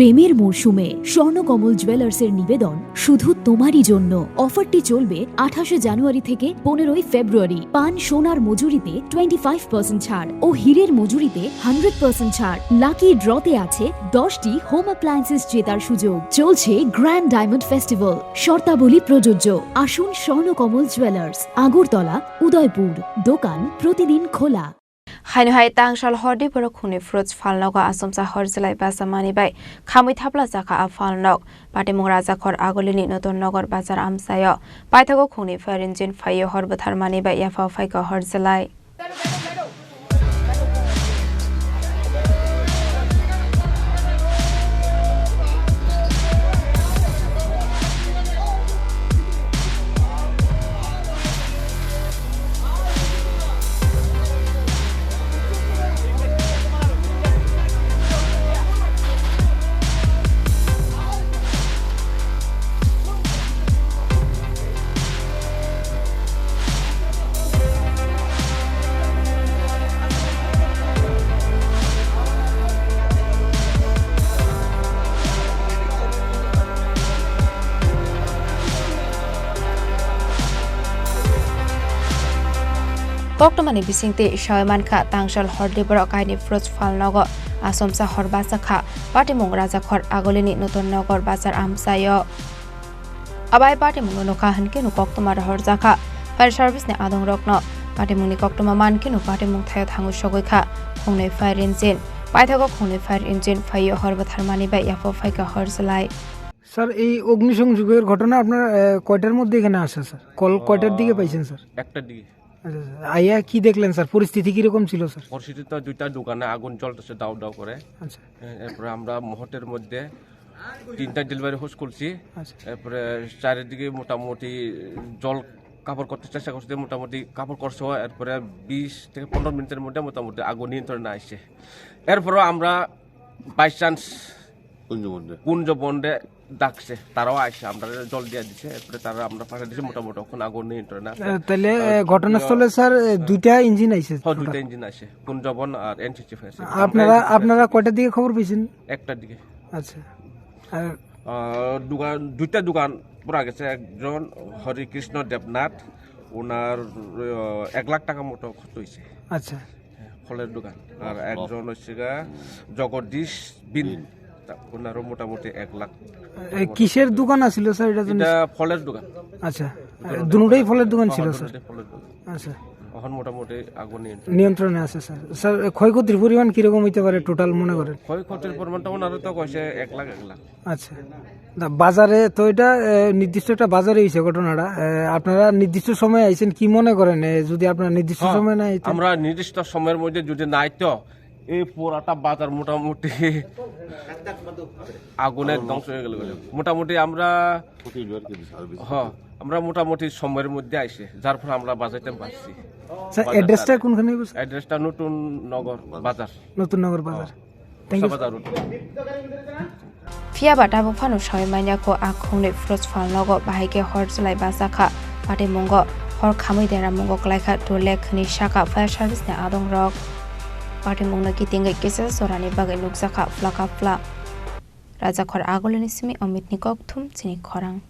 প্রেমের মরশুমে স্বর্ণকমল জুয়েলার্সের নিবেদন শুধু তোমারই জন্য। অফারটি চলবে 28 জানুয়ারি থেকে 15 ফেব্রুয়ারি। পান সোনার মজুরিতে 25% ছাড় ও হীরের মজুরিতে 100% ছাড়। লাকি ড্রতে আছে 10টি হোম অ্যাপ্লায়েন্সেস জেতার সুযোগ। চলছে গ্র্যান্ড ডায়মন্ড ফেস্টিভ্যাল, শর্তাবলী প্রযোজ্য। আসুন স্বর্ণকমল জুয়েলার্স, আগরতলা, উদয়পুর। দোকান প্রতিদিন খোলা। Khungnwi Tangsal Diboro Khungnwi fruits Phalnogo Achomsa Horjwlai Bwchamani bai Khamwi Thapla Chakha Phalnogo Patimung Rajakhor Agolini Noton Nogor Bazar Amsayo Paithago Khungnwi Farinjin Phayo Horjwlai bai Yafa Phaiko Horjwlai Bwchamani bisingte Shoymanka Tangsal Diboro kaini fruits Phalnogo Achomsa Horjwlai Patimung Rajakhor Agolini Noton Nogor Bazar Amsayo Abai Patimung Noka Hanke no Koktoma Horjaka Fire Service ne Adong Rokno Patimung ni Koktoma Manke no Patimung Thayo Thangu Shogoika Khungnwi Fire Engine Paithago Khungnwi Fire Engine Phayo Horjwlai bai Yafa Phaiko Horjwlai sir এই অগ্নিসংযোগের ঘটনা আপনার কয়টার মধ্যে এখানে আসে sir? Call কয়টার দিকে পাইছেন স্যার? একটার দিকে। আচ্ছা স্যার, আইয়া কি দেখলেন স্যার? পরিস্থিতি কিরকম ছিল স্যার? পরিস্থিতি তো দুইটা দোকানে আগুন জ্বলতেছে দাউ দাউ করে। আচ্ছা, এরপরে আমরা মুহূর্তের মধ্যে 3টা ডেলিভারি হোস করছি। আচ্ছা, এরপরে চারিদিকে মোটামুটি জল কাপড় করতে চেষ্টা করছে, মোটামুটি কাপড় করছে। এরপরে 20 থেকে 15 মিনিটের মধ্যে মোটামুটি আগুন নিয়ন্ত্রণে আসছে। এরপরে আমরা বাই চান্স কুঞ্জ বন্ডে ডাকছে, তারাও আসছে, আমরা জল দিয়ে দিচ্ছে। এরপরে তারা আমরা পাঠিয়ে দিচ্ছি, মোটামুটি এখন আগুন নিয়ন্ত্রণে আছে। তাহলে ঘটনাস্থলে স্যার দুইটা ইঞ্জিন আইছে? দুইটা ইঞ্জিন আসে, কুঞ্জবন আর এনসিসিএফ আছে। আপনারা কয়টার দিকে খবর পেয়েছেন? একটার দিকে। আচ্ছা, দুইটা দোকান পুরা গেছে। একজন হরিকৃষ্ণ দেবনাথ, ওনার 1 লাখ টাকা মতো ক্ষতি হয়েছে। আচ্ছা, ফলের দোকান। আর একজন হচ্ছে জগদীশ বিন, ওনারও মোটামুটি 1 লাখ। কিসের দোকান আছিল স্যার? এটা ফলের দোকান। আচ্ছা, দুটোই ফলের দোকান ছিল স্যার? আচ্ছা, এখন মোটামুটি আগুন নিয়ন্ত্রণে আছে স্যার। স্যার ক্ষয়ক্ষতির পরিমাণ কিরকম হইতে পারে টোটাল মনে করেন? ক্ষয়ক্ষতির পরিমাণটা ওনারা তো কইছে 1 লাখ। আচ্ছা, বাজারে তো এটা নির্দিষ্ট একটা বাজারে হয়েছে ঘটনাটা। আপনারা নির্দিষ্ট সময় আইছেন, কি মনে করেন যদি আপনারা নির্দিষ্ট সময় না? আমরা নির্দিষ্ট সময়ের মধ্যে যদি নাই তো এই পুরাটা বাজার মোটামুটি আগুনে ধ্বংস হয়ে গেল। মোটামুটি আমরা মোটামুটি সময়ের মধ্যে আইসে, যার ফলে আমরা বাজাইতে পারছি। অ্যাড্রেসটা কোনখানে? অ্যাড্রেসটা নতুন নগর বাজার। নতুন নগর বাজার। Fiaba Dabo Phano Shoymanyako Khungnwi fruits Phalnogo Bahike Horjwlai Bwchamani Patimungo Hor Khamwi Dera Mungo Klaika Khni Shaka Fire Service ne Adong Rok Patimungno Kitingai Kisa Sorani Bagai Lukjaka Flaka Fla Rajakhor Agolini Simi Omitni Kokthum Chini Khorang